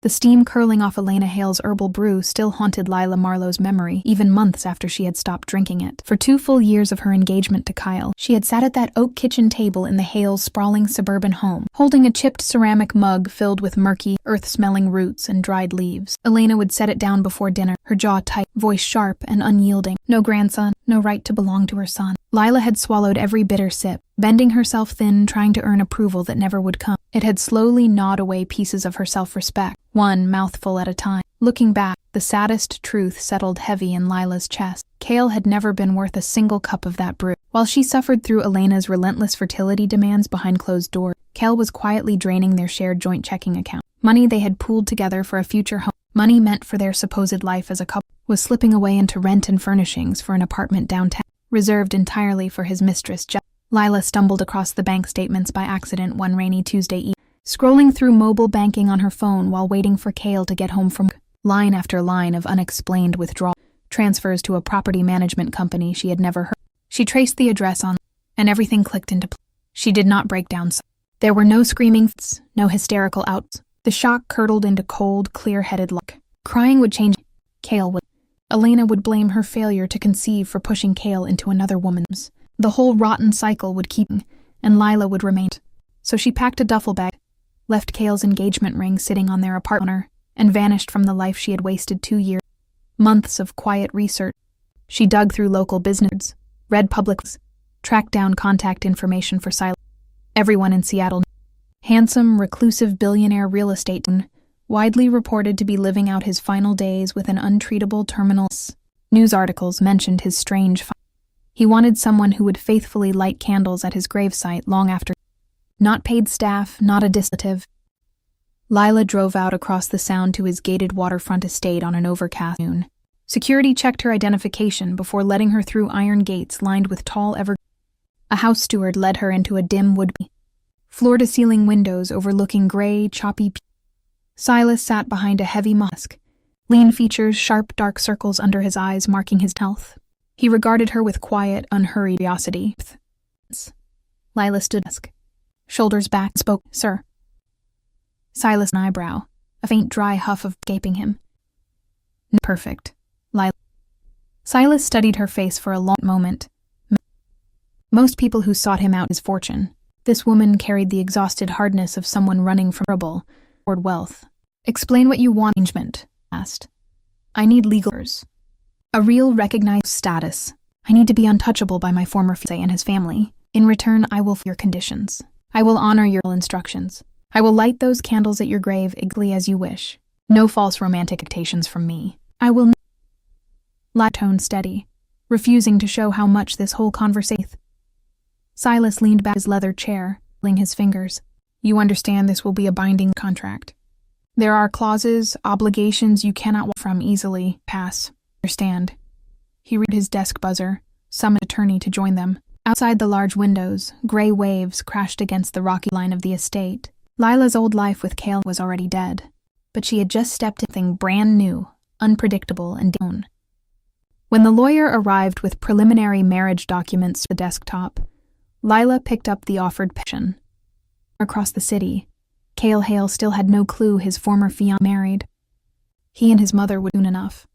The steam curling off Elena Hale's herbal brew still haunted Lila Marlowe's memory, even months after she had stopped drinking it. For 2 full years of her engagement to Kyle, she had sat at that oak kitchen table in the Hales' sprawling suburban home, holding a chipped ceramic mug filled with murky, earth-smelling roots and dried leaves. Elena would set it down before dinner, her jaw tight, voice sharp and unyielding. No grandson, no right to belong to her son. Lila had swallowed every bitter sip, bending herself thin, trying to earn approval that never would come. It had slowly gnawed away pieces of her self-respect, one mouthful at a time. Looking back, the saddest truth settled heavy in Lila's chest. Kale had never been worth a single cup of that brew. While she suffered through Elena's relentless fertility demands behind closed doors, Kale was quietly draining their shared joint checking account. Money they had pooled together for a future home, money meant for their supposed life as a couple, was slipping away into rent and furnishings for an apartment downtown, reserved entirely for his mistress, Jess. Lila stumbled across the bank statements by accident one rainy Tuesday evening, scrolling through mobile banking on her phone while waiting for Kale to get home from work. Line after line of unexplained withdrawal, transfers to a property management company she had never heard. She traced the address on, and everything clicked into place. She did not break down. There were no screaming fits, no hysterical outs. The shock curdled into cold, clear-headed luck. Crying would change. Kale would. Elena would blame her failure to conceive for pushing Kale into another woman's. The whole rotten cycle would keep, and Lila would remain. So she packed a duffel bag, left Kale's engagement ring sitting on their apartment, and vanished from the life she had wasted 2 years. Months of quiet research. She dug through local businesses, read publics, tracked down contact information for Silas. Everyone in Seattle. Handsome, reclusive billionaire real estate, widely reported to be living out his final days with an untreatable terminal illness. News articles mentioned his strange find. He wanted someone who would faithfully light candles at his gravesite long after. Not paid staff, not a distillative. Lila drove out across the Sound to his gated waterfront estate on an overcast noon. Security checked her identification before letting her through iron gates lined with tall evergreens. A house steward led her into a dim wood, floor-to-ceiling windows overlooking gray, choppy. Silas sat behind a heavy mask, lean features, sharp, dark circles under his eyes marking his health. He regarded her with quiet, unhurried curiosity. Lila stood desk, shoulders back, spoke, "Sir." Silas' eyebrow, a faint dry huff of gaping him. "Perfect, Lila." Silas studied her face for a long moment. Most people who sought him out his fortune. This woman carried the exhausted hardness of someone running from trouble toward wealth. "Explain what you want," arrangement asked. "I need legals. A real recognized status. I need to be untouchable by my former fiancé and his family. In return, I will your conditions. I will honor your instructions. I will light those candles at your grave exactly as you wish. No false romantic expectations from me. I will..." Lila toned steady, refusing to show how much this whole conversation. Silas leaned back his leather chair, licking his fingers. "You understand this will be a binding contract. There are clauses, obligations you cannot walk from easily. Pass. Understand." He read his desk buzzer, summoned an attorney to join them. Outside the large windows, gray waves crashed against the rocky line of the estate. Lila's old life with Kale was already dead, but she had just stepped into something brand new, unpredictable, and down. When the lawyer arrived with preliminary marriage documents to the desktop, Lila picked up the offered petition. Across the city, Kale Hale still had no clue his former fiancé married. He and his mother would soon enough.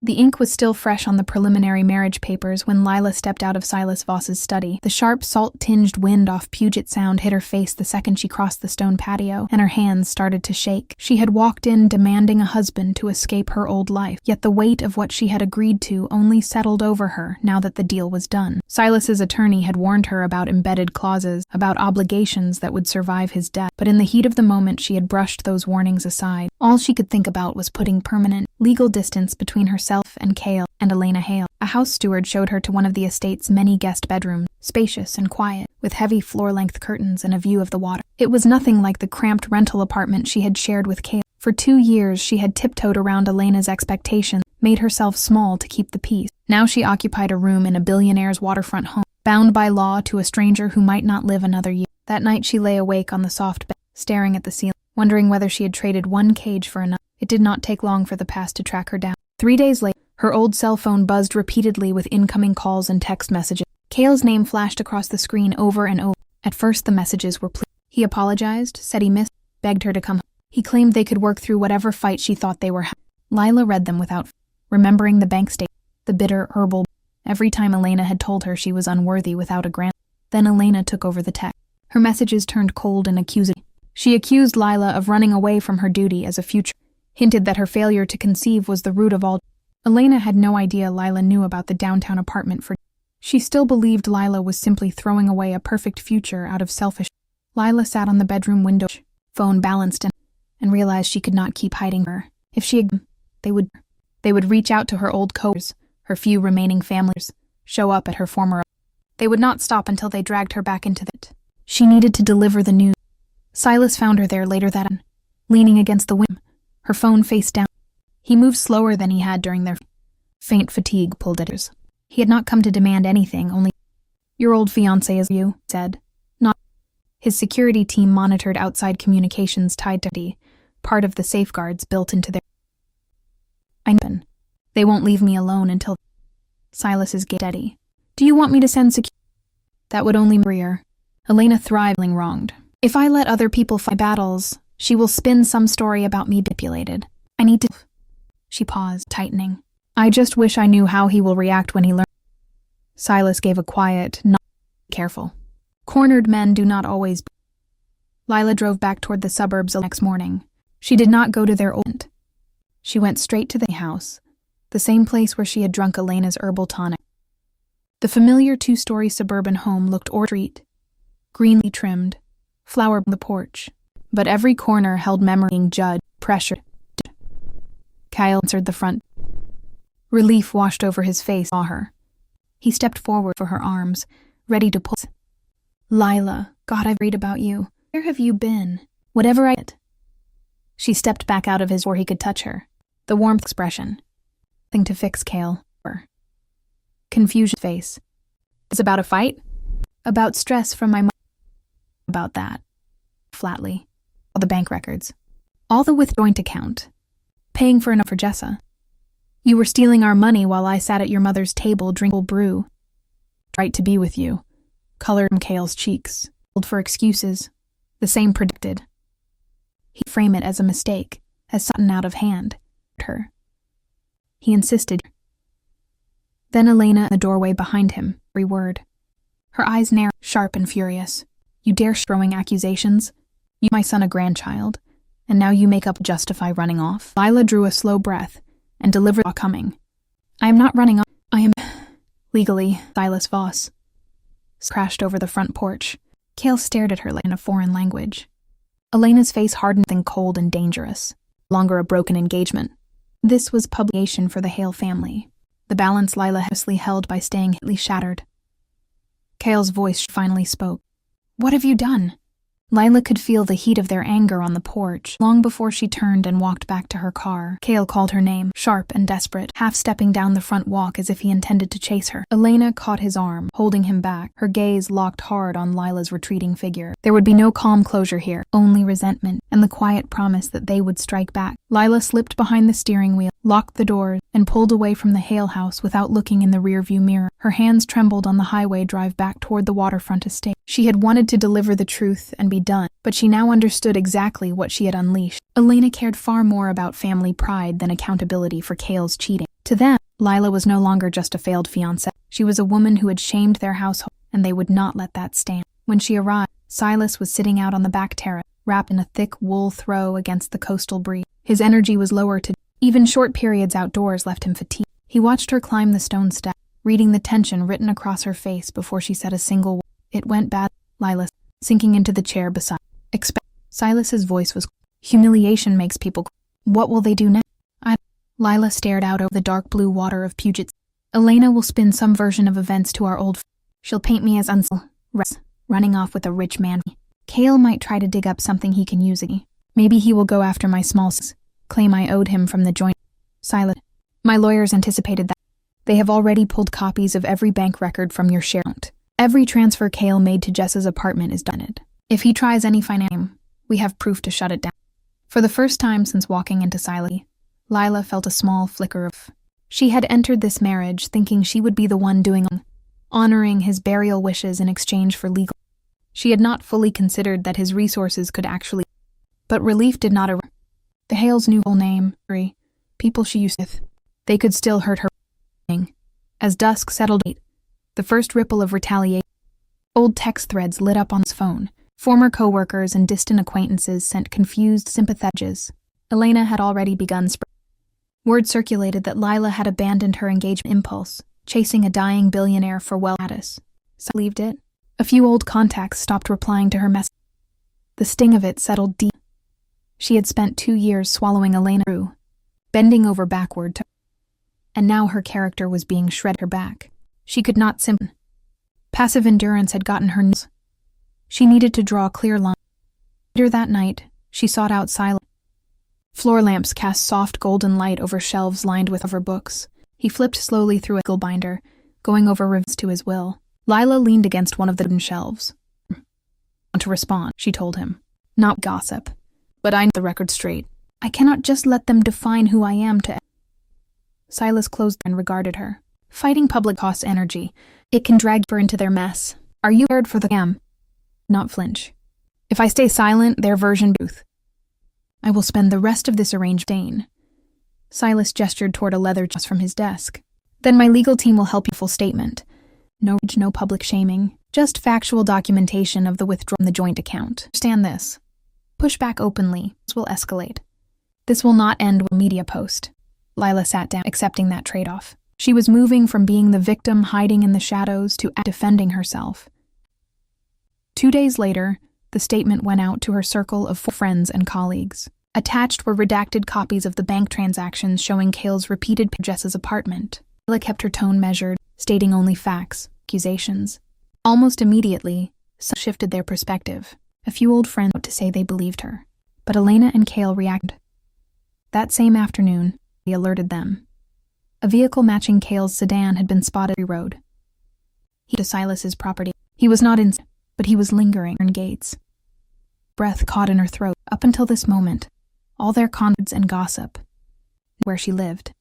The ink was still fresh on the preliminary marriage papers when Lila stepped out of Silas Voss's study. The sharp, salt-tinged wind off Puget Sound hit her face the second she crossed the stone patio, and her hands started to shake. She had walked in demanding a husband to escape her old life, yet the weight of what she had agreed to only settled over her now that the deal was done. Silas's attorney had warned her about embedded clauses, about obligations that would survive his death, but in the heat of the moment she had brushed those warnings aside. All she could think about was putting permanent, legal distance between herself and Kale and Elena Hale. A house steward showed her to one of the estate's many guest bedrooms, spacious and quiet, with heavy floor-length curtains and a view of the water. It was nothing like the cramped rental apartment she had shared with Kale. For 2 years she had tiptoed around Elena's expectations, made herself small to keep the peace. Now she occupied a room in a billionaire's waterfront home, bound by law to a stranger who might not live another year. That night she lay awake on the soft bed, staring at the ceiling, wondering whether she had traded one cage for another. It did not take long for the past to track her down. 3 days later, her old cell phone buzzed repeatedly with incoming calls and text messages. Kale's name flashed across the screen over and over. At first the messages were pleas. He apologized, said he missed, begged her to come home. He claimed they could work through whatever fight she thought they were having. Lila read them without remembering the bank statement, the bitter herbal. Every time Elena had told her she was unworthy without a grant. Then Elena took over the text. Her messages turned cold and accusing. She accused Lila of running away from her duty as a future, hinted that her failure to conceive was the root of all. Elena had no idea Lila knew about the downtown apartment for. She still believed Lila was simply throwing away a perfect future out of selfish. Lila sat on the bedroom window, phone balanced, and realized she could not keep hiding her. If she had, they would reach out to her old coworkers, her few remaining families, show up at her former. They would not stop until they dragged her back into it. She needed to deliver the news. Silas found her there later that night, leaning against the window, her phone face down. He moved slower than he had during their faint fatigue pulled at hers. He had not come to demand anything, only, "Your old fiancé is you," said. Not. His security team monitored outside communications tied to part of the safeguards built into their. They won't leave me alone until. Silas's gaze steady. "Do you want me to send security?" That would only career. Elena thriving wronged. "If I let other people fight battles, she will spin some story about me manipulated. I need to." She paused, tightening. "I just wish I knew how he will react when he learns." Silas gave a quiet, not careful. Cornered men do not always. Lila drove back toward the suburbs the next morning. She did not go to their old. She went straight to the house, the same place where she had drunk Elena's herbal tonic. The familiar two-story suburban home looked street, greenly trimmed, flower on the porch, but every corner held memory being judged, pressured. Kyle answered the front. Relief washed over his face, saw her. He stepped forward for her arms, ready to pull. "Lila, God, I've read about you. Where have you been? Whatever I did." She stepped back out of his where he could touch her. The warmth expression. Thing to fix, Kale. Confusion face. "It's about a fight?" "About stress from my mom." "About that." Flatly. "All the bank records. All the with joint account. Paying for enough for Jessa. You were stealing our money while I sat at your mother's table drinking brew. Right to be with you." Colored from Kale's cheeks. Pulled for excuses. The same predicted. He'd frame it as a mistake, as something out of hand. Her. He insisted. Then Elena in the doorway behind him, every word. Her eyes narrowed, sharp and furious. "You dare throwing accusations? You my son a grandchild, and now you make up justify running off?" Lila drew a slow breath and delivered while coming. "I am not running off. I am legally Silas Voss." Crashed over the front porch. Kale stared at her like in a foreign language. Elena's face hardened and cold and dangerous. Longer a broken engagement. This was publication for the Hale family. The balance Lila hopelessly held by staying shattered. Kale's voice finally spoke. "What have you done?" Lila could feel the heat of their anger on the porch, long before she turned and walked back to her car. Kale called her name, sharp and desperate, half-stepping down the front walk as if he intended to chase her. Elena caught his arm, holding him back, her gaze locked hard on Lila's retreating figure. There would be no calm closure here, only resentment, and the quiet promise that they would strike back. Lila slipped behind the steering wheel, locked the doors, and pulled away from the Hale house without looking in the rearview mirror. Her hands trembled on the highway drive back toward the waterfront estate. She had wanted to deliver the truth and be done, but she now understood exactly what she had unleashed. Elena cared far more about family pride than accountability for Kale's cheating. To them, Lila was no longer just a failed fiancée. She was a woman who had shamed their household, and they would not let that stand. When she arrived, Silas was sitting out on the back terrace, wrapped in a thick wool throw against the coastal breeze. His energy was lower to even short periods outdoors left him fatigued. He watched her climb the stone step, reading the tension written across her face before she said a single word. "It went bad," Lila, sinking into the chair beside. Silas's voice was, "Humiliation makes people. What will they do next?" Lila stared out over the dark blue water of Puget. "Elena will spin some version of events to our old. She'll paint me as running off with a rich man. Kale might try to dig up something he can use again. Maybe he will go after my small claim I owed him from the joint." Silas, "My lawyers anticipated that. They have already pulled copies of every bank record from your share account. Every transfer Kale made to Jessa's apartment is done. If he tries any financing, we have proof to shut it down." For the first time since walking into Silas, Lila felt a small flicker of. She had entered this marriage thinking she would be the one doing, honoring his burial wishes in exchange for legal. She had not fully considered that his resources could actually. But relief did not arrive. The Hales knew her whole name, people she used with. They could still hurt her. As dusk settled, the first ripple of retaliation. Old text threads lit up on his phone. Former co-workers and distant acquaintances sent confused sympathetics. Elena had already begun spreading. Word circulated that Lila had abandoned her engagement impulse, chasing a dying billionaire for wealth status. So believed it. A few old contacts stopped replying to her message. The sting of it settled deep. She had spent 2 years swallowing Elena through, bending over backward to, and now her character was being shredded her back. She could not simply. Passive endurance had gotten her nerves. She needed to draw a clear line. Later that night, she sought out silence. Floor lamps cast soft golden light over shelves lined with over books. He flipped slowly through a legal binder, going over reviews to his will. Lila leaned against one of the wooden shelves. "I want to respond," she told him. "Not gossip. But I know the record straight. I cannot just let them define who I am to..." Silas closed and regarded her. Fighting public costs energy. It can drag her into their mess. Are you prepared for the scam? Not flinch. If I stay silent, their version booth. I will spend the rest of this arranged day. Silas gestured toward a leather chest from his desk. Then my legal team will help you. Full statement. No public shaming. Just factual documentation of the withdrawal from the joint account. Understand this. Push back openly. This will escalate. This will not end with a media post. Lila sat down, accepting that trade-off. She was moving from being the victim hiding in the shadows to defending herself. 2 days later, the statement went out to her circle of 4 friends and colleagues. Attached were redacted copies of the bank transactions showing Cale's repeated Jess's apartment. Lila kept her tone measured, stating only facts, accusations. Almost immediately, some shifted their perspective. A few old friends wrote to say they believed her. But Elena and Cale reacted. That same afternoon, he alerted them. A vehicle matching Cale's sedan had been spotted on the road. He to Silas's property. He was not in, but he was lingering in gates. Breath caught in her throat. Up until this moment, all their confidence and gossip, where she lived.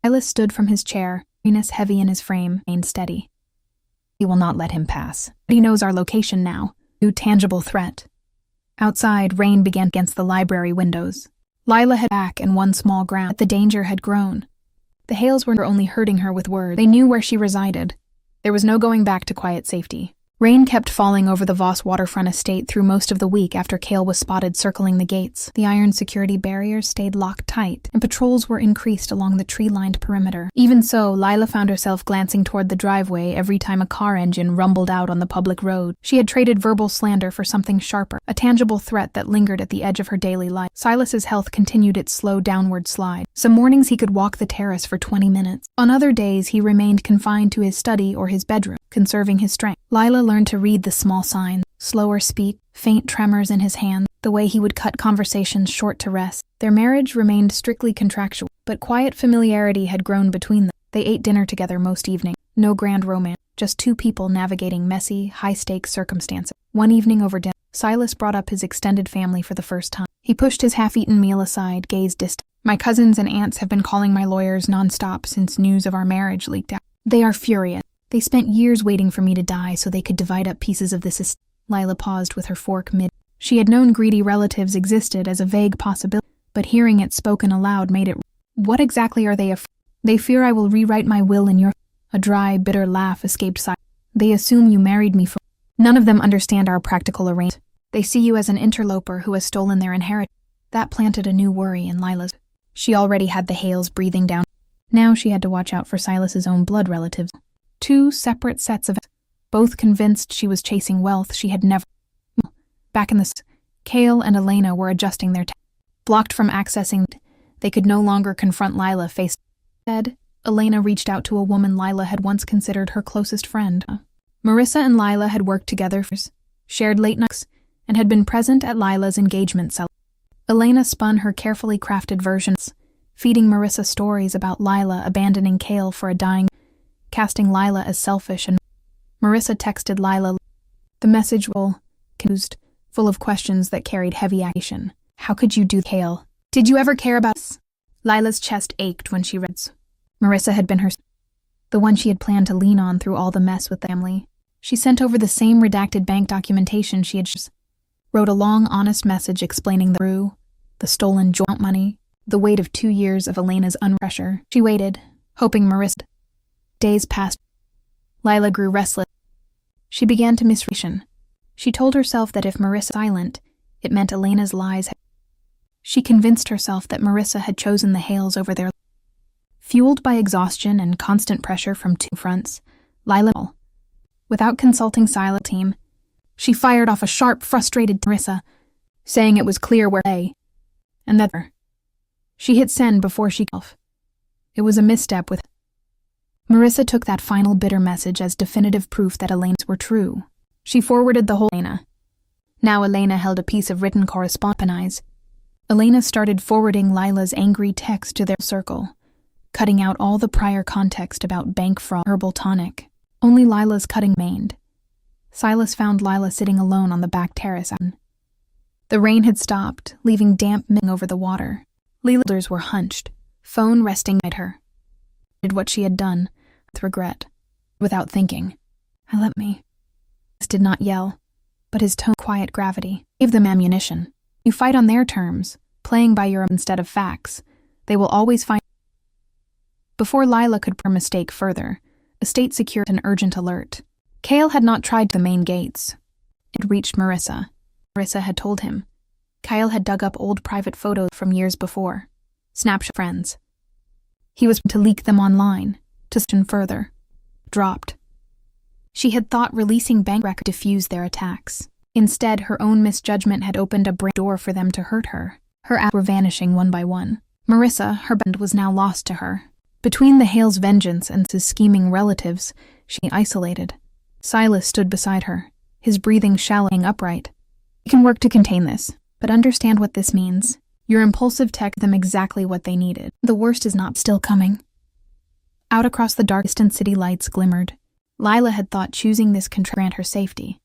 Silas stood from his chair, weakness heavy in his frame, remained steady. He will not let him pass. He knows our location now. New tangible threat. Outside, rain began against the library windows. Lila had back and one small ground. The danger had grown. The Hales were only hurting her with words. They knew where she resided. There was no going back to quiet safety. Rain kept falling over the Voss waterfront estate through most of the week after Cale was spotted circling the gates. The iron security barriers stayed locked tight, and patrols were increased along the tree-lined perimeter. Even so, Lila found herself glancing toward the driveway every time a car engine rumbled out on the public road. She had traded verbal slander for something sharper, a tangible threat that lingered at the edge of her daily life. Silas's health continued its slow downward slide. Some mornings he could walk the terrace for 20 minutes. On other days, he remained confined to his study or his bedroom, conserving his strength. Lila learned to read the small signs, slower speech, faint tremors in his hands, the way he would cut conversations short to rest. Their marriage remained strictly contractual, but quiet familiarity had grown between them. They ate dinner together most evenings. No grand romance, just 2 people navigating messy, high-stakes circumstances. One evening over dinner, Silas brought up his extended family for the first time. He pushed his half-eaten meal aside, gazed distant. My cousins and aunts have been calling my lawyers nonstop since news of our marriage leaked out. They are furious. They spent years waiting for me to die so they could divide up pieces of this estate. Lila paused with her fork mid. She had known greedy relatives existed as a vague possibility, but hearing it spoken aloud made it. What exactly are they afraid? They fear I will rewrite my will in your... A dry, bitter laugh escaped Silas. They assume you married me for... None of them understand our practical arrangement. They see you as an interloper who has stolen their inheritance. That planted a new worry in Lila's. She already had the Hales breathing down. Now she had to watch out for Silas's own blood relatives. 2 separate sets of... both convinced she was chasing wealth she had never... Back in the... Cale and Elena were adjusting their... Blocked from accessing... They could no longer confront Lila face... Instead, Elena reached out to a woman Lila had once considered her closest friend. Marissa and Lila had worked together, shared late nights, and had been present at Lila's engagement celebration. Elena spun her carefully crafted versions, feeding Marissa stories about Lila abandoning Cale for a dying... casting Lila as selfish, and Marissa texted Lila. The message was confused, full of questions that carried heavy accusation. How could you do, Cale? Did you ever care about us? Lila's chest ached when she read. Marissa had been the one she had planned to lean on through all the mess with the family. She sent over the same redacted bank documentation she had. wrote a long, honest message explaining the stolen joint money, the weight of 2 years of Elena's pressure. She waited, hoping Marissa. Days passed. Lila grew restless. She began to miss ration. She told herself that if Marissa was silent, it meant Elena's lies. She convinced herself that Marissa had chosen the Hales over their. Fueled by exhaustion and constant pressure from two fronts, Lila, without consulting Sila's team, she fired off a sharp, frustrated Marissa, saying it was clear where they, and that she hit send before she off. It was a misstep with. Marissa took that final bitter message as definitive proof that Elena's were true. She forwarded the whole Elena. Now Elena held a piece of written correspondence. Elena started forwarding Lila's angry text to their circle, cutting out all the prior context about bank fraud, herbal tonic. Only Lila's cutting remained. Silas found Lila sitting alone on the back terrace. The rain had stopped, leaving damp mist over the water. Lila's shoulders were hunched, phone resting beside her. Did what she had done, with regret, without thinking. "I let me." He did not yell, but his tone, quiet gravity, gave them ammunition. You fight on their terms, playing by your own instead of facts. They will always find. Before Lila could mistake further, a state secured an urgent alert. Kale had not tried the main gates. It reached Marissa. Marissa had told him. Kyle had dug up old private photos from years before. Snapshot friends. He was to leak them online, to question further. Dropped. She had thought releasing bank records diffused their attacks. Instead, her own misjudgment had opened a door for them to hurt her. Her acts were vanishing one by one. Marissa, her band, was now lost to her. Between the Hale's vengeance and his scheming relatives, she isolated. Silas stood beside her, his breathing shallowing upright. "You can work to contain this, but understand what this means. Your impulsive tech gave them exactly what they needed. The worst is not still coming." Out across the dark, distant city lights glimmered. Lila had thought choosing this could grant her safety.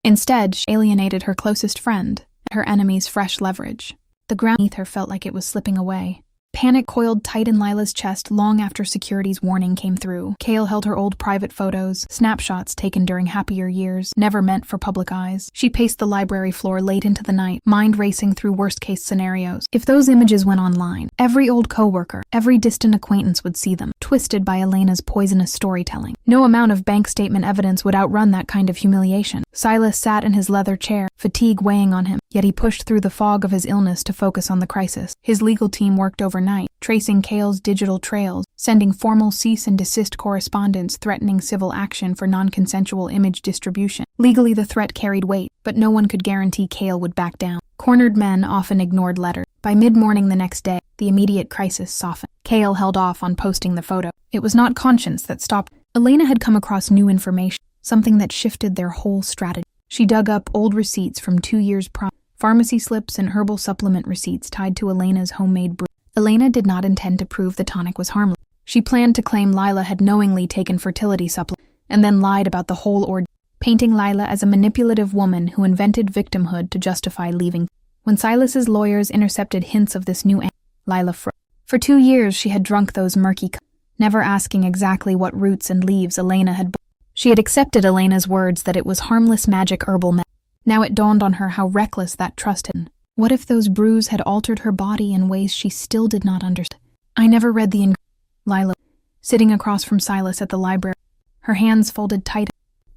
Instead, she alienated her closest friend, and her enemy's fresh leverage. The ground beneath her felt like it was slipping away. Panic coiled tight in Lila's chest long after security's warning came through. Kale held her old private photos, snapshots taken during happier years, never meant for public eyes. She paced the library floor late into the night, mind racing through worst-case scenarios. If those images went online, every old coworker, every distant acquaintance would see them, twisted by Elena's poisonous storytelling. No amount of bank statement evidence would outrun that kind of humiliation. Silas sat in his leather chair, fatigue weighing on him, yet he pushed through the fog of his illness to focus on the crisis. His legal team worked overnight, tracing Kale's digital trails, sending formal cease and desist correspondence threatening civil action for non-consensual image distribution. Legally, the threat carried weight, but no one could guarantee Kale would back down. Cornered men often ignored letters. By mid-morning the next day, the immediate crisis softened. Kale held off on posting the photo. It was not conscience that stopped. Elena had come across new information, something that shifted their whole strategy. She dug up old receipts from 2 years prior, pharmacy slips and herbal supplement receipts tied to Elena's homemade brew. Elena did not intend to prove the tonic was harmless. She planned to claim Lila had knowingly taken fertility supplements and then lied about the whole ordeal, painting Lila as a manipulative woman who invented victimhood to justify leaving. When Silas's lawyers intercepted hints of this new Lila froze. For 2 years she had drunk those murky cups, never asking exactly what roots and leaves Elena had. She had accepted Elena's words that it was harmless magic herbal medicine. Now it dawned on her how reckless that trust had been. What if those brews had altered her body in ways she still did not understand? "I never read the ingredients." Lila, sitting across from Silas at the library, her hands folded tight.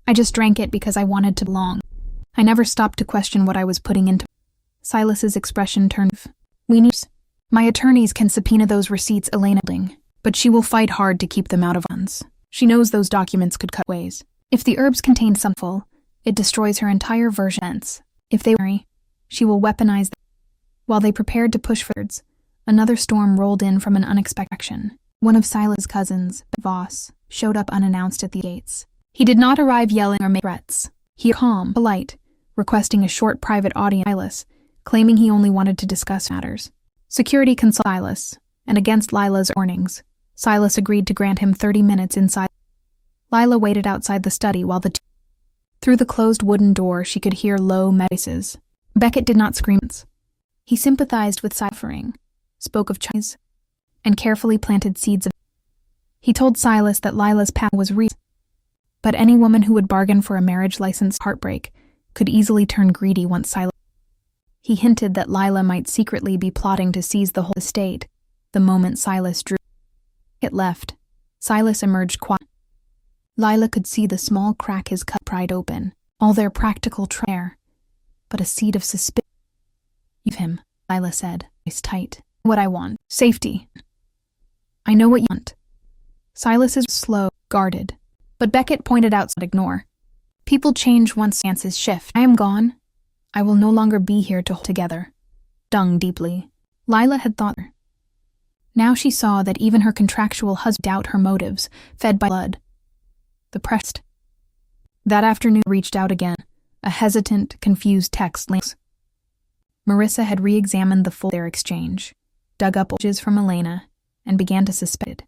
"I just drank it because I wanted to belong. I never stopped to question what I was putting into." Silas's expression turned. "We need. My attorneys can subpoena those receipts, Elena, but she will fight hard to keep them out of hands. She knows those documents could cut ways. If the herbs contain something, it destroys her entire version. If they worry, she will weaponize them." While they prepared to push forwards, another storm rolled in from an unexpected direction. One of Silas's cousins, Voss, showed up unannounced at the gates. He did not arrive yelling or make threats. He was calm, polite, requesting a short private audience with Silas, claiming he only wanted to discuss matters. Security consulted Silas, and against Lila's warnings, Silas agreed to grant him 30 minutes inside. Lila waited outside the study while through the closed wooden door she could hear low voices. Beckett did not scream. He sympathized with suffering, spoke of Chinese, and carefully planted seeds of. He told Silas that Lila's path was real, but any woman who would bargain for a marriage license heartbreak, could easily turn greedy once Silas. He hinted that Lila might secretly be plotting to seize the whole estate. The moment Silas drew it left, Silas emerged quiet. Lila could see the small crack his cut pried open, all their practical trair, but a seed of suspicion. "Leave him," Lila said, voice tight. "What I want. Safety." "I know what you want." Silas is slow, guarded, but Beckett pointed out to ignore. "People change once stances shift. I am gone. I will no longer be here to hold together." Stung deeply. Lila had thought her. Now she saw that even her contractual husband doubt her motives, fed by blood. The pressed. That afternoon reached out again, a hesitant, confused text links. Marissa had re-examined the full their exchange, dug up images from Elena, and began to suspect.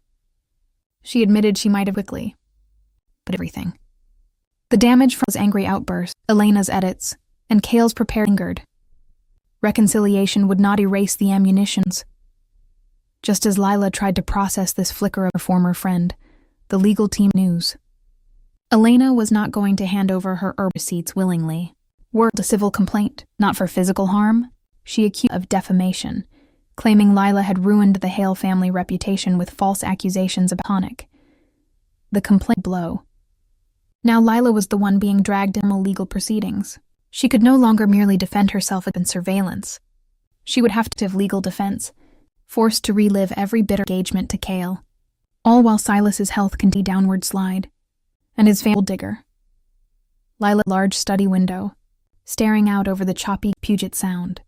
She admitted she might have quickly. But everything. The damage from his angry outburst, Elena's edits, and Cale's prepared lingered. Reconciliation would not erase the ammunitions. Just as Lila tried to process this flicker of her former friend, the legal team news. Elena was not going to hand over her herb receipts willingly. Worked a civil complaint, not for physical harm. She accused of defamation, claiming Lila had ruined the Hale family reputation with false accusations of tonic. The complaint blow. Now Lila was the one being dragged in legal proceedings. She could no longer merely defend herself against surveillance. She would have to have legal defense, forced to relive every bitter engagement to Cale, all while Silas's health continued downward slide, and his family digger. Lila's large study window, staring out over the choppy Puget Sound.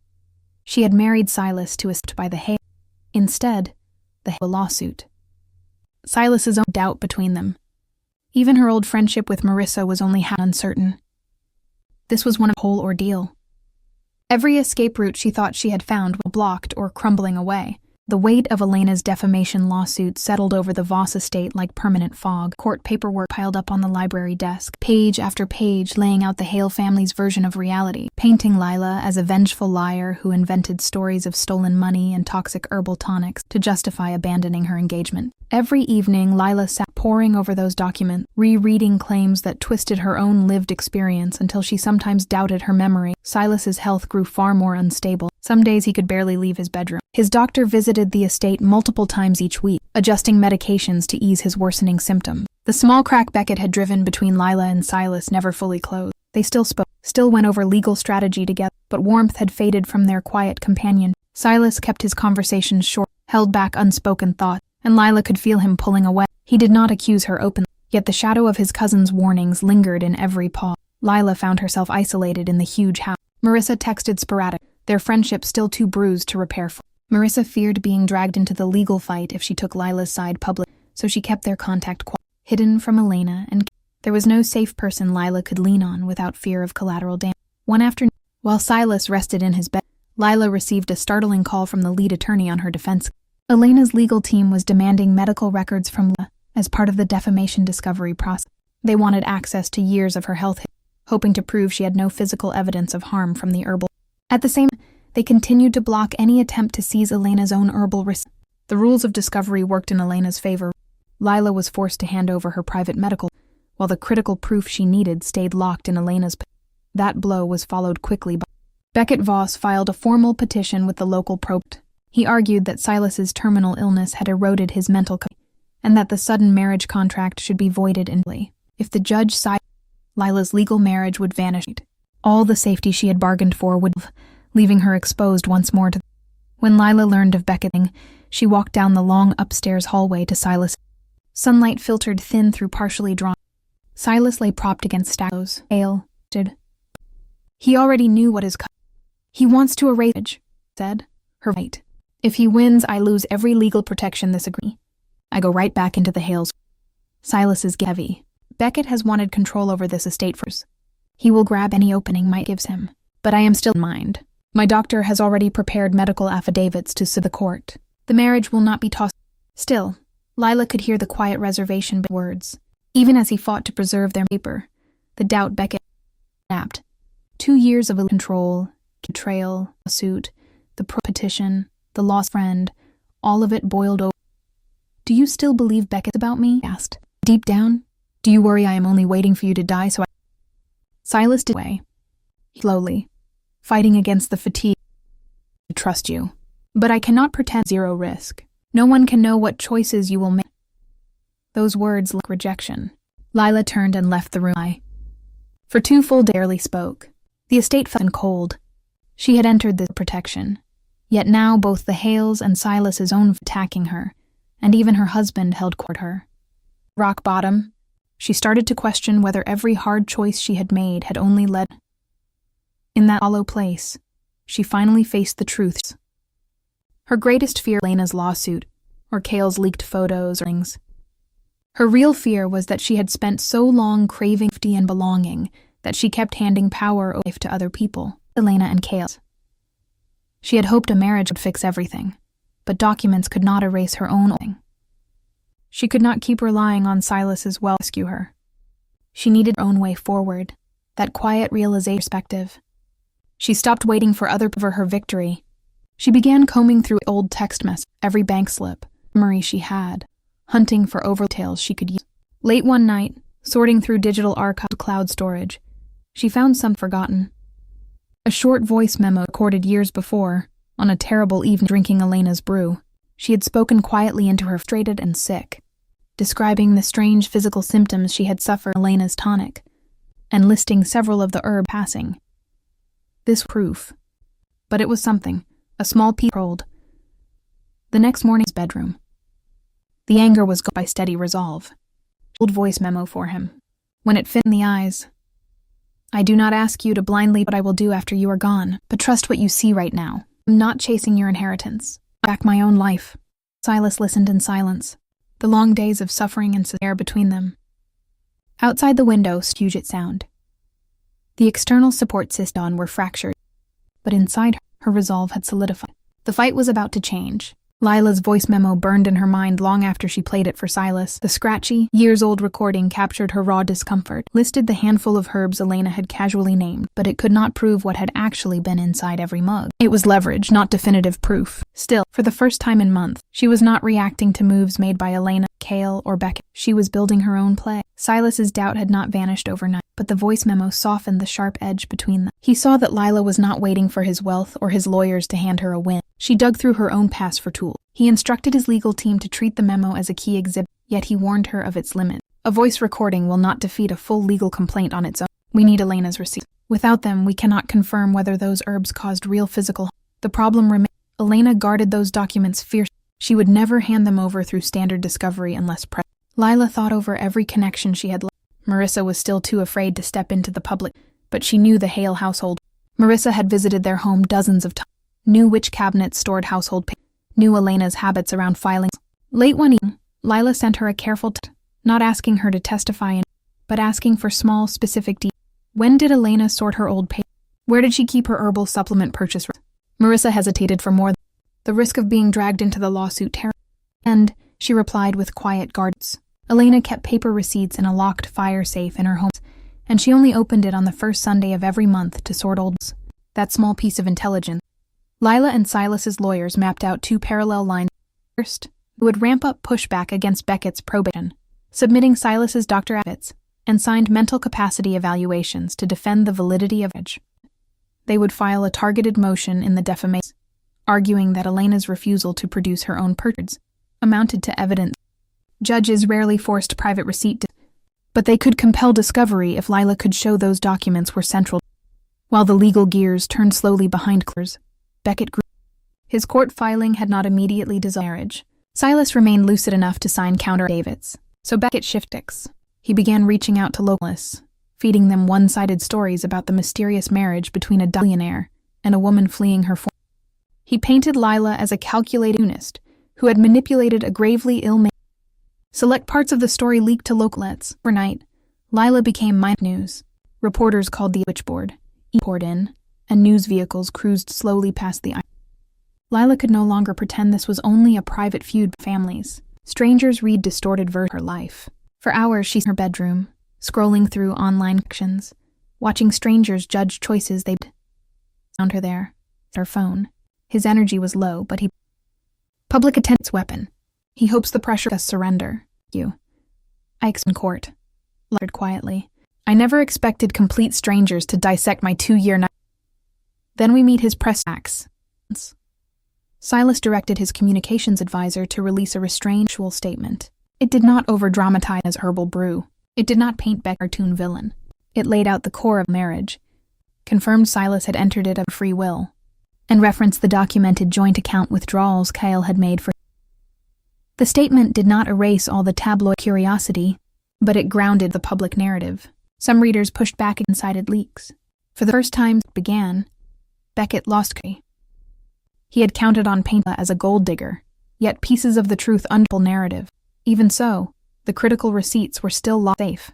She had married Silas to assist by the Hale. Instead, the Hale lawsuit. Silas's own doubt between them. Even her old friendship with Marissa was only half uncertain. This was one of the whole ordeal. Every escape route she thought she had found was blocked or crumbling away. The weight of Elena's defamation lawsuit settled over the Voss estate like permanent fog. Court paperwork piled up on the library desk, page after page laying out the Hale family's version of reality, painting Lila as a vengeful liar who invented stories of stolen money and toxic herbal tonics to justify abandoning her engagement. Every evening, Lila sat poring over those documents, rereading claims that twisted her own lived experience until she sometimes doubted her memory. Silas's health grew far more unstable. Some days he could barely leave his bedroom. His doctor visited the estate multiple times each week, adjusting medications to ease his worsening symptoms. The small crack Beckett had driven between Lila and Silas never fully closed. They still spoke, still went over legal strategy together, but warmth had faded from their quiet companion. Silas kept his conversations short, held back unspoken thoughts, and Lila could feel him pulling away. He did not accuse her openly, yet the shadow of his cousin's warnings lingered in every pause. Lila found herself isolated in the huge house. Marissa texted sporadic, their friendship still too bruised to repair. Marissa feared being dragged into the legal fight if she took Lila's side public, so she kept their contact quiet, hidden from Elena, and there was no safe person Lila could lean on without fear of collateral damage. One afternoon, while Silas rested in his bed, Lila received a startling call from the lead attorney on her defense. Elena's legal team was demanding medical records from Lila as part of the defamation discovery process. They wanted access to years of her health, hoping to prove she had no physical evidence of harm from the herbal. At the same time, they continued to block any attempt to seize Elena's own herbal receipts. The rules of discovery worked in Elena's favor. Lila was forced to hand over her private medical, while the critical proof she needed stayed locked in Elena's. That blow was followed quickly by Beckett Voss filed a formal petition with the local probate. He argued that Silas's terminal illness had eroded his mental capacity, and that the sudden marriage contract should be voided instantly. If the judge sided, Lila's legal marriage would vanish. All the safety she had bargained for would leave, leaving her exposed once more to. When Lila learned of Becketting, she walked down the long upstairs hallway to Silas. Sunlight filtered thin through partially drawn. Silas lay propped against statues, pale, stood. He already knew what his He wants to erase, said, her right. If he wins, I lose every legal protection this agree. I go right back into the Hales. Silas is heavy. Beckett has wanted control over this estate for years. He will grab any opening Mike gives him. But I am still in mind. My doctor has already prepared medical affidavits to sue the court. The marriage will not be tossed. Still, Lila could hear the quiet reservation words. Even as he fought to preserve their paper, the doubt Beckett snapped. 2 years of control, betrayal, lawsuit, the petition, the lost friend, all of it boiled over. Do you still believe Beckett's about me? He asked. Deep down, do you worry I am only waiting for you to die so I... Silas did away. slowly, fighting against the fatigue. I trust you, but I cannot pretend zero risk. No one can know what choices you will make. Those words like rejection. Lila turned and left the room. For 2 full days, barely spoke. The estate felt cold. She had entered this protection. Yet now both the Hales and Silas's own attacking her, and even her husband held court her. Rock bottom, she started to question whether every hard choice she had made had only led. In that hollow place, she finally faced the truths. Her greatest fear was Elena's lawsuit, or Cale's leaked photos or things. Her real fear was that she had spent so long craving safety and belonging that she kept handing power over to other people, Elena and Cale. She had hoped a marriage would fix everything, but documents could not erase her own thing. She could not keep relying on Silas's will to rescue her. She needed her own way forward, that quiet realization perspective. She stopped waiting for others over her victory. She began combing through old text messages, every bank slip, memory she had, hunting for details she could use. Late one night, sorting through digital archive cloud storage, she found some forgotten. A short voice memo recorded years before, on a terrible evening drinking Elena's brew. She had spoken quietly into her, frustrated and sick, describing the strange physical symptoms she had suffered from Elena's tonic, and listing several of the herbs passing. This proof. But it was something, a small piece rolled. The next morning's bedroom. The anger was gone by steady resolve. Old voice memo for him. When it fit in the eyes. I do not ask you to blindly what I will do after you are gone, but trust what you see right now. I'm not chasing your inheritance. Back my own life. Silas listened in silence. The long days of suffering and air between them. Outside the window, Puget sound. The external support system were fractured, but inside her resolve had solidified. The fight was about to change. Lila's voice memo burned in her mind long after she played it for Silas. The scratchy, years-old recording captured her raw discomfort, listed the handful of herbs Elena had casually named, but it could not prove what had actually been inside every mug. It was leverage, not definitive proof. Still, for the first time in months, she was not reacting to moves made by Elena, Cale, or Beckett. She was building her own play. Silas's doubt had not vanished overnight, but the voice memo softened the sharp edge between them. He saw that Lila was not waiting for his wealth or his lawyers to hand her a win. She dug through her own past for tools. He instructed his legal team to treat the memo as a key exhibit, yet he warned her of its limits. A voice recording will not defeat a full legal complaint on its own. We need Elena's receipts. Without them, we cannot confirm whether those herbs caused real physical harm. The problem remained. Elena guarded those documents fiercely. She would never hand them over through standard discovery unless pressed. Lila thought over every connection she had left. Marissa was still too afraid to step into the public, but she knew the Hale household. Marissa had visited their home dozens of times, knew which cabinets stored household papers, knew Elena's habits around filing. Late one evening, Lila sent her a careful text, not asking her to testify, but asking for small, specific details. When did Elena sort her old papers? Where did she keep her herbal supplement purchase? Marissa hesitated for more. The risk of being dragged into the lawsuit terrified. And, she replied with quiet guardance. Elena kept paper receipts in a locked fire safe in her home, and she only opened it on the first Sunday of every month to sort olds. That small piece of intelligence. Lila and Silas's lawyers mapped out 2 parallel lines. First, it would ramp up pushback against Beckett's probation, submitting Silas's doctor affidavits, and signed mental capacity evaluations to defend the validity of it. They would file a targeted motion in the defamation, arguing that Elena's refusal to produce her own purchases amounted to evidence. Judges rarely forced private receipt, but they could compel discovery if Lila could show those documents were central. While the legal gears turned slowly behind closed, Beckett grew. His court filing had not immediately dissolved marriage. Silas remained lucid enough to sign counter affidavits, so Beckett shifted. He began reaching out to locals, feeding them one-sided stories about the mysterious marriage between a billionaire and a woman fleeing her fortune. He painted Lila as a calculated unist who had manipulated a gravely ill man. Select parts of the story leaked to localettes. Overnight, Lila became mind news. Reporters called the switchboard, poured in, and news vehicles cruised slowly past the island. Lila could no longer pretend this was only a private feud between families. Strangers read distorted versions of her life. For hours she sat in her bedroom, scrolling through online sections, watching strangers judge choices they found her there, her phone. His energy was low, but he public attendance weapon. He hopes the pressure does surrender. You. I in court. Luttered quietly. I never expected complete strangers to dissect my 2-year night. Then we meet his press acts. Silas directed his communications advisor to release a restrained statement. It did not over-dramatize as herbal brew. It did not paint Beck a cartoon villain. It laid out the core of marriage, confirmed Silas had entered it of free will, and referenced the documented joint account withdrawals Kyle had made for. The statement did not erase all the tabloid curiosity, but it grounded the public narrative. Some readers pushed back against cited leaks. For the first time it began, Beckett lost Kay. He had counted on Painta as a gold digger, yet pieces of the truth untold narrative. Even so, the critical receipts were still locked safe.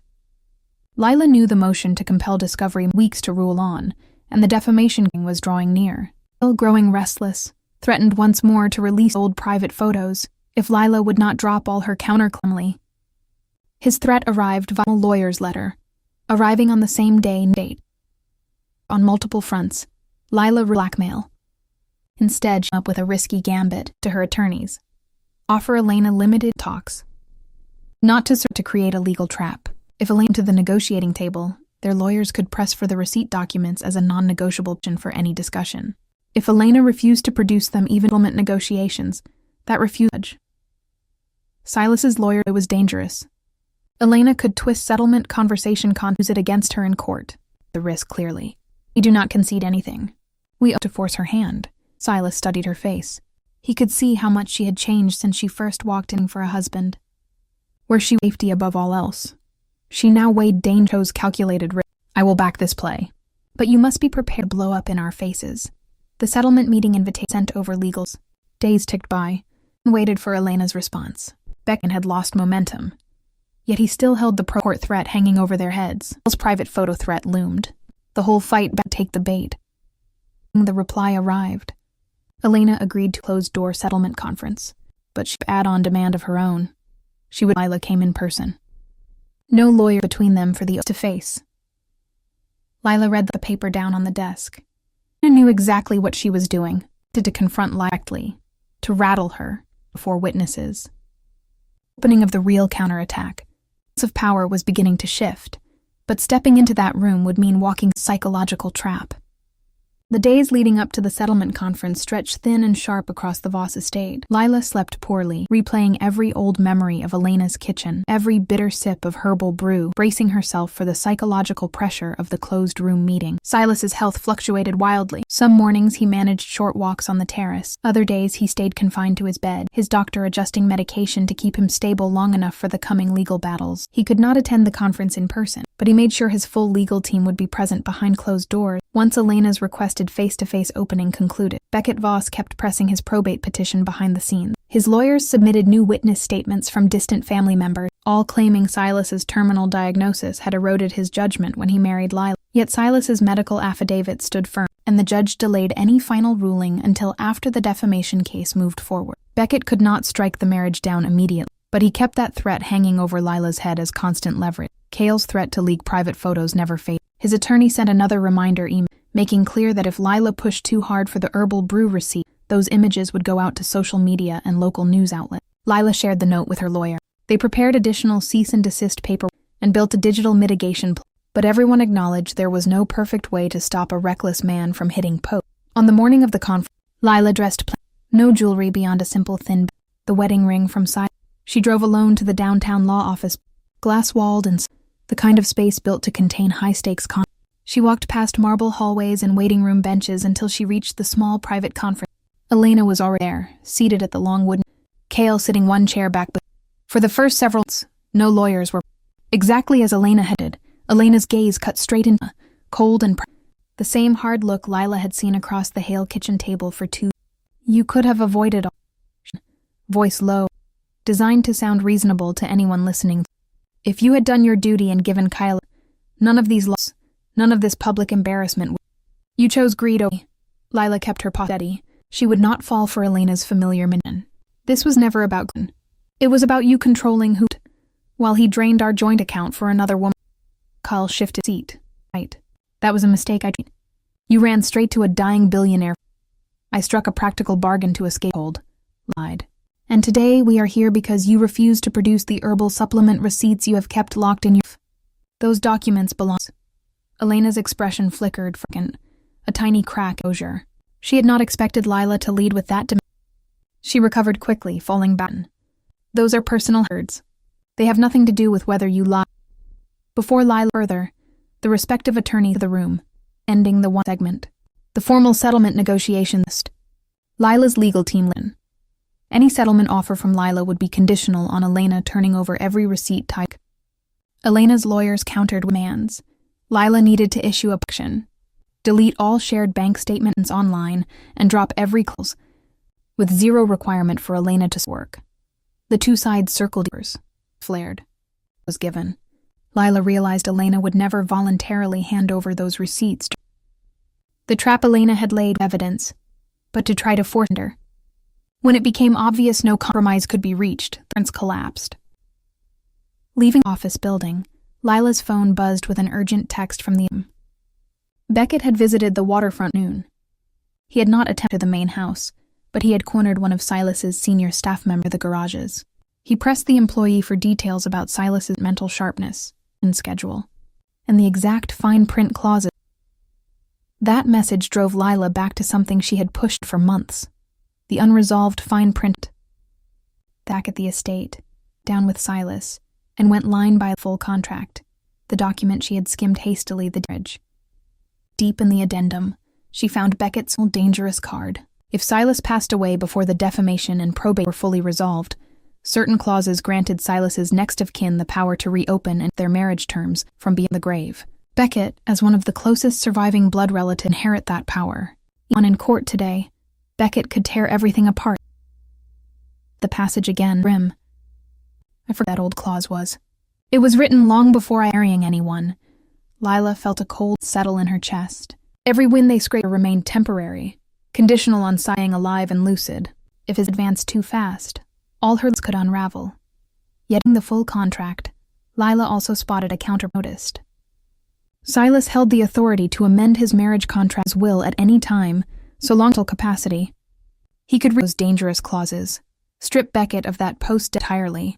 Lila knew the motion to compel discovery weeks to rule on, and the defamation was drawing near. Still growing restless, threatened once more to release old private photos if Lila would not drop all her counterclaimly. His threat arrived via a lawyer's letter, arriving on the same day and date. On multiple fronts, Lila blackmail. Instead, she came up with a risky gambit to her attorneys. Offer Elena limited talks. Not to create a legal trap. If Elena to the negotiating table, their lawyers could press for the receipt documents as a non-negotiable option for any discussion. If Elena refused to produce them even settlement negotiations, that refused. Silas's lawyer was dangerous. Elena could twist settlement conversation use it against her in court. The risk clearly. We do not concede anything. We ought to force her hand. Silas studied her face. He could see how much she had changed since she first walked in for a husband. Were she safety above all else? She now weighed Dancho's calculated risk. I will back this play. But you must be prepared to blow up in our faces. The settlement meeting invitation sent over legals. Days ticked by, and waited for Elena's response. Beckett had lost momentum. Yet he still held the pro-court threat hanging over their heads. His private photo threat loomed. The whole fight back take the bait. The reply arrived. Elena agreed to closed-door settlement conference, but she add on demand of her own. Lila came in person. No lawyer between them for the to face. Lila read the paper down on the desk. Elena knew exactly what she was doing, to confront Lila directly, to rattle her before witnesses. Opening of the real counterattack. The sense of power was beginning to shift, but stepping into that room would mean walking a psychological trap. The days leading up to the settlement conference stretched thin and sharp across the Voss estate. Lila slept poorly, replaying every old memory of Elena's kitchen, every bitter sip of herbal brew, bracing herself for the psychological pressure of the closed-room meeting. Silas's health fluctuated wildly. Some mornings he managed short walks on the terrace. Other days he stayed confined to his bed, his doctor adjusting medication to keep him stable long enough for the coming legal battles. He could not attend the conference in person, but he made sure his full legal team would be present behind closed doors. Once Elena's requested face-to-face opening concluded, Beckett Voss kept pressing his probate petition behind the scenes. His lawyers submitted new witness statements from distant family members, all claiming Silas's terminal diagnosis had eroded his judgment when he married Lila. Yet Silas's medical affidavit stood firm, and the judge delayed any final ruling until after the defamation case moved forward. Beckett could not strike the marriage down immediately, but he kept that threat hanging over Lila's head as constant leverage. Cale's threat to leak private photos never faded. His attorney sent another reminder email, making clear that if Lila pushed too hard for the herbal brew receipt, those images would go out to social media and local news outlets. Lila shared the note with her lawyer. They prepared additional cease and desist paperwork and built a digital mitigation plan, but everyone acknowledged there was no perfect way to stop a reckless man from hitting post. On the morning of the conference, Lila dressed plain, no jewelry beyond a simple thin band, the wedding ring from side. She drove alone to the downtown law office, glass-walled and the kind of space built to contain high-stakes conferences. She walked past marble hallways and waiting room benches until she reached the small private conference. Elena was already there, seated at the long wooden Cale sitting one chair back. For the first several months, no lawyers were. Exactly as Elena headed, Elena's gaze cut straight into cold and the same hard look Lila had seen across the Hale kitchen table for 2 years. You could have avoided all. Voice low, designed to sound reasonable to anyone listening. If you had done your duty and given Kyle none of these laws, none of this public embarrassment. You chose greed over. Lila kept her paw steady. She would not fall for Elena's familiar minion. This was never about Gwen. It was about you controlling who, while he drained our joint account for another woman. Kyle shifted seat. Right. That was a mistake I made. You ran straight to a dying billionaire. I struck a practical bargain to escape hold. Lied. And today we are here because you refused to produce the herbal supplement receipts you have kept locked in your Those documents belong. Elena's expression flickered for a tiny crack exposure. She had not expected Lila to lead with that demand. She recovered quickly, falling back. Those are personal records. They have nothing to do with whether you lie. Before Lila further, the respective attorneys of the room, ending the one segment. The formal settlement negotiations. Lila's legal team lin. Any settlement offer from Lila would be conditional on Elena turning over every receipt type. Elena's lawyers countered demands. Lila needed to issue a petition, delete all shared bank statements online, and drop every clause, with zero requirement for Elena to work. The two sides circled ears. Flared. Was given. Lila realized Elena would never voluntarily hand over those receipts. The trap Elena had laid evidence, but to try to force her. When it became obvious no compromise could be reached, the prince collapsed. Leaving the office building, Lila's phone buzzed with an urgent text from the Beckett had visited the waterfront noon. He had not attended the main house, but he had cornered one of Silas's senior staff members in the garages. He pressed the employee for details about Silas's mental sharpness and schedule, and the exact fine print clauses. That message drove Lila back to something she had pushed for months, the unresolved fine print. Back at the estate, down with Silas, and went line by full contract, the document she had skimmed hastily the bridge. Deep in the addendum, she found Beckett's dangerous card. If Silas passed away before the defamation and probate were fully resolved, certain clauses granted Silas's next of kin the power to reopen and their marriage terms from beyond the grave. Beckett, as one of the closest surviving blood relatives, inherit that power. Even in court today, Beckett could tear everything apart. The passage again, grim. I forgot that old clause was. It was written long before I marrying anyone. Lila felt a cold settle in her chest. Every wind they scraped remained temporary, conditional on staying alive and lucid. If his advanced too fast, all her could unravel. Yet in the full contract, Lila also spotted a counter noticed. Silas held the authority to amend his marriage contract's will at any time, so long as capacity. He could read those dangerous clauses, strip Beckett of that post entirely.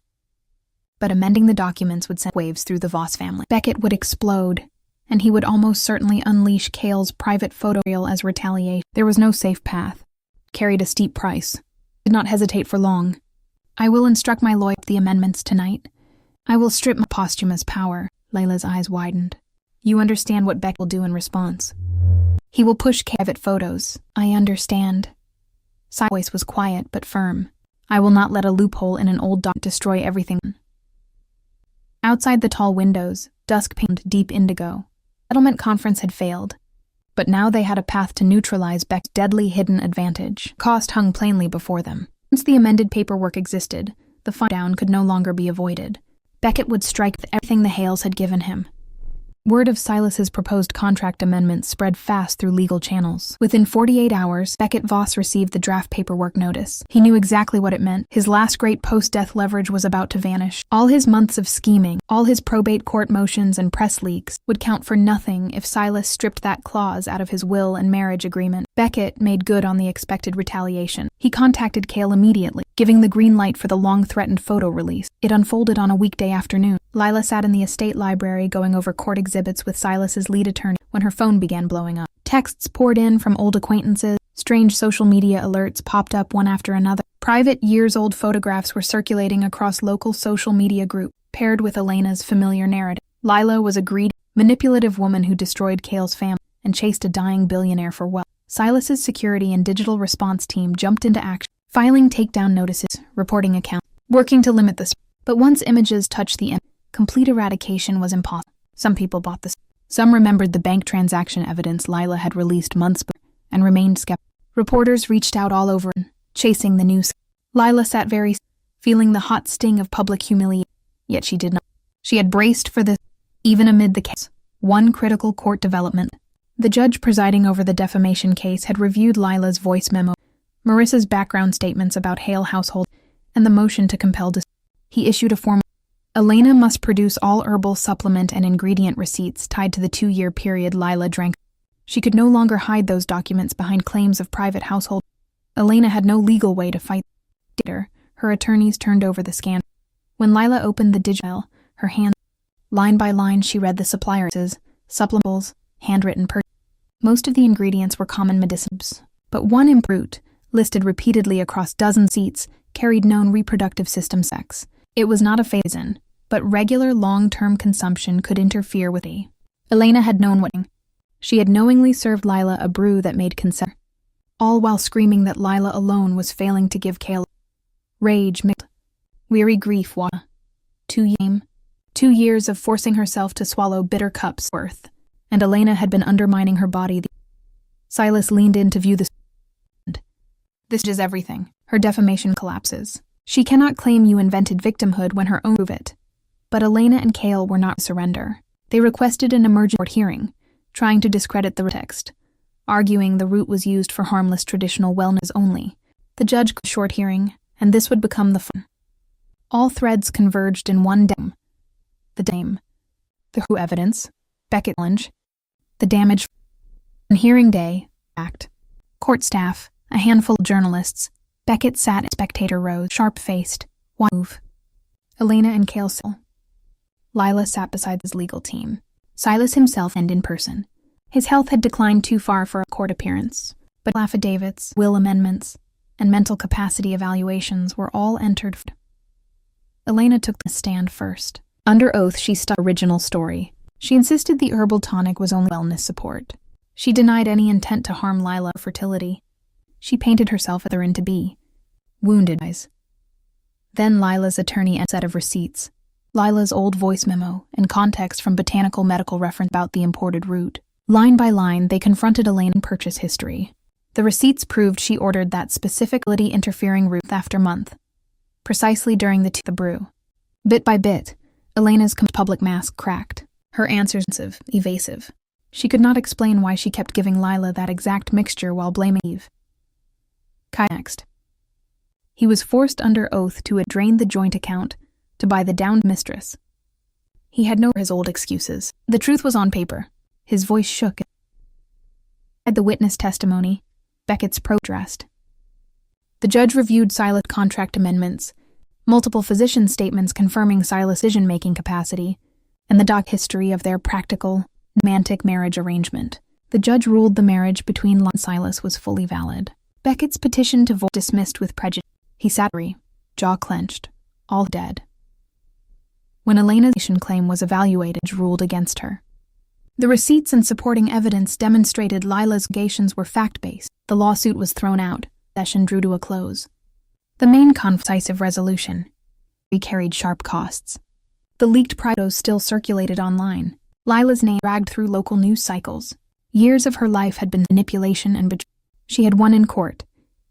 But amending the documents would send waves through the Voss family. Beckett would explode, and he would almost certainly unleash Cale's private photo reel as retaliation. There was no safe path. Carried a steep price. Did not hesitate for long. I will instruct my lawyer the amendments tonight. I will strip my posthumous power. Lila's eyes widened. You understand what Beck will do in response. He will push private photos. I understand. Si's voice was quiet but firm. I will not let a loophole in an old doc destroy everything. Outside the tall windows, dusk painted deep indigo. The settlement conference had failed, but now they had a path to neutralize Beck's deadly hidden advantage. Cost hung plainly before them. Once the amended paperwork existed, the fine down could no longer be avoided. Beckett would strike with everything the Hales had given him. Word of Silas's proposed contract amendments spread fast through legal channels. Within 48 hours, Beckett Voss received the draft paperwork notice. He knew exactly what it meant. His last great post-death leverage was about to vanish. All his months of scheming, all his probate court motions and press leaks would count for nothing if Silas stripped that clause out of his will and marriage agreement. Beckett made good on the expected retaliation. He contacted Cale immediately, giving the green light for the long-threatened photo release. It unfolded on a weekday afternoon. Lila sat in the estate library going over court exhibits with Silas's lead attorney when her phone began blowing up. Texts poured in from old acquaintances. Strange social media alerts popped up one after another. Private years-old photographs were circulating across local social media groups, paired with Elena's familiar narrative. Lila was a greedy, manipulative woman who destroyed Cale's family and chased a dying billionaire for wealth. Silas's security and digital response team jumped into action, filing takedown notices, reporting accounts, working to limit the spread. But once images touched the complete eradication was impossible. Some people bought this. Some remembered the bank transaction evidence Lila had released months before and remained skeptical. Reporters reached out all over, chasing the news. Lila sat very still, feeling the hot sting of public humiliation. Yet she did not. She had braced for this, even amid the chaos. One critical court development. The judge presiding over the defamation case had reviewed Lila's voice memo, Marissa's background statements about Hale household, and the motion to compel disclosure. He issued a formal. Elena must produce all herbal supplement and ingredient receipts tied to the 2-year period Lila drank. She could no longer hide those documents behind claims of private household. Elena had no legal way to fight. Her attorneys turned over the scan. When Lila opened the digital, her hands. Line by line she read the suppliers, supplements, handwritten Most of the ingredients were common medicines, but one improved, listed repeatedly across dozens of seats, carried known reproductive system sex. It was not a phase-in, but regular long-term consumption could interfere with a. Elena had known what. She had knowingly served Lila a brew that made consent, all while screaming that Lila alone was failing to give Kale. Rage, weary grief, 2 years of forcing herself to swallow bitter cups worth, and Elena had been undermining her body. Silas leaned in to view this. This is everything. Her defamation collapses. She cannot claim you invented victimhood when her own prove it. But Elena and Kale were not surrender. They requested an emergent court hearing, trying to discredit the text, arguing the root was used for harmless traditional wellness only. The judge called a short hearing, and this would become the fun. All threads converged in one dame. The who evidence, Beckett challenge, the damage. On hearing day, act. Court staff, a handful of journalists. Beckett sat in spectator rows, sharp-faced. One move. Elena and Kale still. Lila sat beside his legal team. Silas himself and in person. His health had declined too far for a court appearance, but affidavits, will amendments, and mental capacity evaluations were all entered. Elena took the stand first. Under oath, she stuck to the original story. She insisted the herbal tonic was only wellness support. She denied any intent to harm Lila's fertility. She painted herself as her to be. Wounded eyes. Then Lila's attorney and set of receipts. Lila's old voice memo and context from botanical medical reference about the imported root. Line by line, they confronted Elena's purchase history. The receipts proved she ordered that specific interfering root after month, precisely during the brew. Bit by bit, Elena's public mask cracked. Her answers evasive. She could not explain why she kept giving Lila that exact mixture while blaming Eve. Kai next. He was forced under oath to drain the joint account to buy the downed mistress. He had no his old excuses. The truth was on paper. His voice shook. At the witness testimony, Beckett's dressed. The judge reviewed Silas' contract amendments, multiple physician statements confirming Silas' decision-making capacity, and the history of their practical, romantic marriage arrangement. The judge ruled the marriage between Lila and Silas was fully valid. Beckett's petition to vote dismissed with prejudice. He sat, jaw clenched, all dead. When Elena's claim was evaluated, ruled against her. The receipts and supporting evidence demonstrated Lila's allegations were fact-based. The lawsuit was thrown out. Session drew to a close. The main decisive resolution carried sharp costs. The leaked photos still circulated online. Lila's name dragged through local news cycles. Years of her life had been manipulation and betrayal. She had won in court,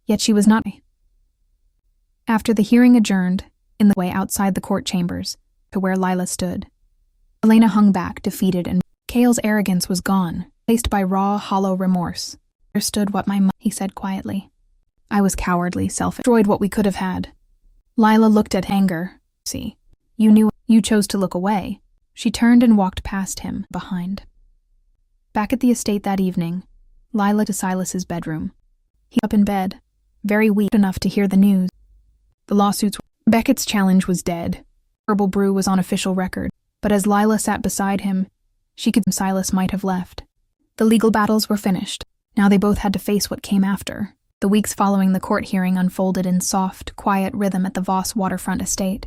yet she was not. After the hearing adjourned, in the way outside the court chambers, to where Lila stood, Elena hung back, defeated, and Kale's arrogance was gone, replaced by raw, hollow remorse. I understood what my mother, he said quietly. I was cowardly, destroyed what we could have had. Lila looked at anger. See, you knew, you chose to look away. She turned and walked past him, behind. Back at the estate that evening, Lila to Silas's bedroom. He up in bed, very weak enough to hear the news. The lawsuits. Beckett's challenge was dead. Herbal brew was on official record, but as Lila sat beside him, she could Silas might have left. The legal battles were finished. Now they both had to face what came after. The weeks following the court hearing unfolded in soft, quiet rhythm at the Voss waterfront estate.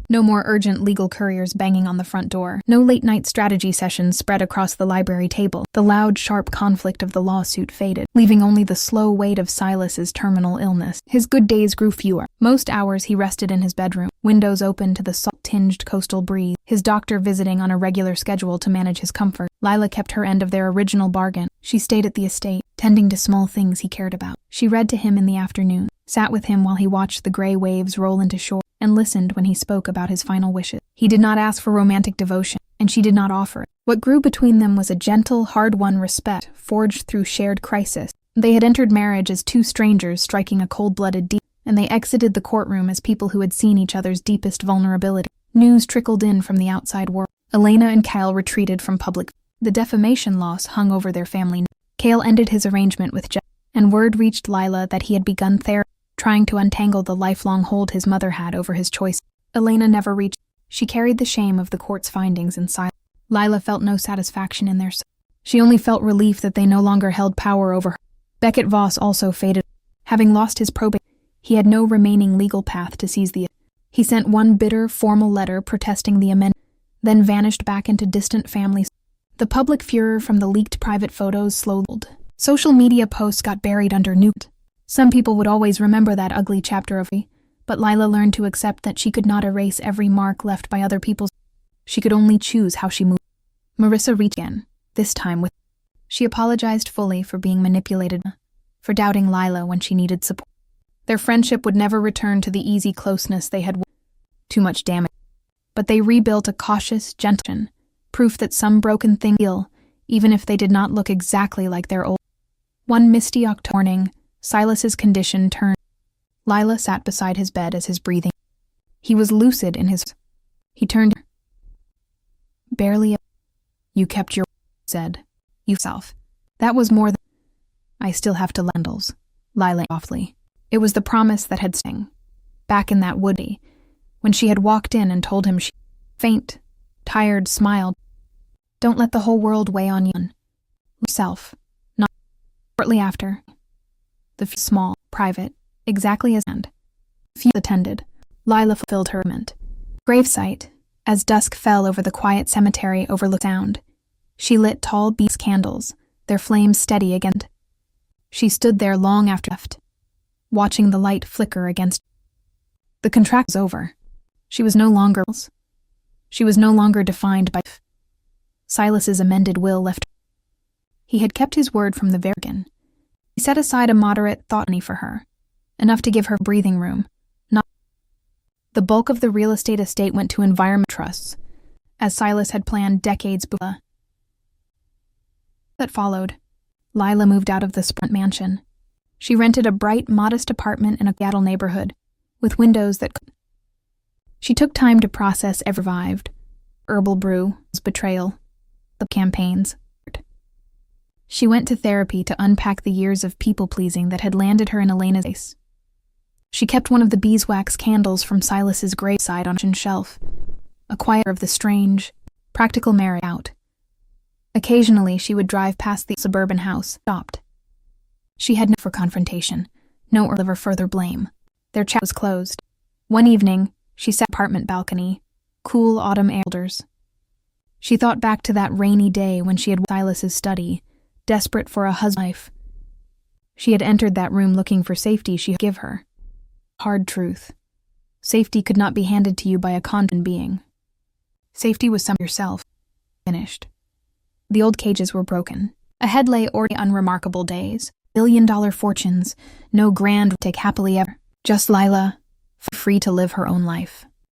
No more urgent legal couriers banging on the front door. No late-night strategy sessions spread across the library table. The loud, sharp conflict of the lawsuit faded, leaving only the slow weight of Silas's terminal illness. His good days grew fewer. Most hours he rested in his bedroom, windows open to the salt-tinged coastal breeze, his doctor visiting on a regular schedule to manage his comfort. Lila kept her end of their original bargain. She stayed at the estate, tending to small things he cared about. She read to him in the afternoon, sat with him while he watched the gray waves roll into shore, and listened when he spoke about his final wishes. He did not ask for romantic devotion, and she did not offer it. What grew between them was a gentle, hard-won respect, forged through shared crisis. They had entered marriage as two strangers striking a cold-blooded deal, and they exited the courtroom as people who had seen each other's deepest vulnerability. News trickled in from the outside world. Elena and Kyle retreated from public. The defamation loss hung over their family. Kale ended his arrangement with Jeff, and word reached Lila that he had begun therapy, trying to untangle the lifelong hold his mother had over his choice. Elena never reached. She carried the shame of the court's findings in silence. Lila felt no satisfaction in their She only felt relief that they no longer held power over her. Beckett Voss also faded. Having lost his probate, he had no remaining legal path to seize the. He sent one bitter, formal letter protesting the amendment, then vanished back into distant families. The public furor from the leaked private photos slowed. Social media posts got buried under newt. Some people would always remember that ugly chapter of me, but Lila learned to accept that she could not erase every mark left by other people's. She could only choose how she moved. Marissa reached again, this time with. She apologized fully for being manipulated, for doubting Lila when she needed support. Their friendship would never return to the easy closeness they had. Too much damage. But they rebuilt a cautious, gentle, proof that some broken thing heal, even if they did not look exactly like their old. One misty October morning, Silas's condition turned. Lila sat beside his bed as his breathing. He was lucid in his. He turned. Barely. You kept your. Said. Yourself. That was more than. I still have to Lendls. Lila softly. It was the promise that had stung. Back in that woody, when she had walked in and told him she. Faint, tired, smiled. Don't let the whole world weigh on you. Yourself. Not. Shortly after. The small, private, exactly as and. Few attended. Lila fulfilled her commitment. Gravesite, as dusk fell over the quiet cemetery overlooked sound. She lit tall beads candles, their flames steady against. She stood there long after left, watching the light flicker against. The contract was over. She was no longer. She was no longer defined by. Silas's amended will left. He had kept his word from the very beginning. He set aside a moderate thought money for her, enough to give her breathing room. Not. The bulk of the real estate estate went to environment trusts, as Silas had planned decades before. That followed, Lila moved out of the Sprint mansion. She rented a bright, modest apartment in a Seattle neighborhood, with windows that. She took time to process every survived. Herbal brew, betrayal, the campaigns. She went to therapy to unpack the years of people-pleasing that had landed her in Elena's face. She kept one of the beeswax candles from Silas's graveside on a shelf, a choir of the strange, practical merit out. Occasionally, she would drive past the suburban house, stopped. She had no for confrontation, no urge of further blame. Their chat was closed. One evening, she sat on the apartment balcony, cool autumn airs. She thought back to that rainy day when she had Silas's study, desperate for a husband life. She had entered that room looking for safety she could give her. Hard truth. Safety could not be handed to you by a content being. Safety was some yourself. Finished. The old cages were broken. Ahead lay ordinary unremarkable days, billion-dollar fortunes, no grand take happily ever. Just Lila, free to live her own life.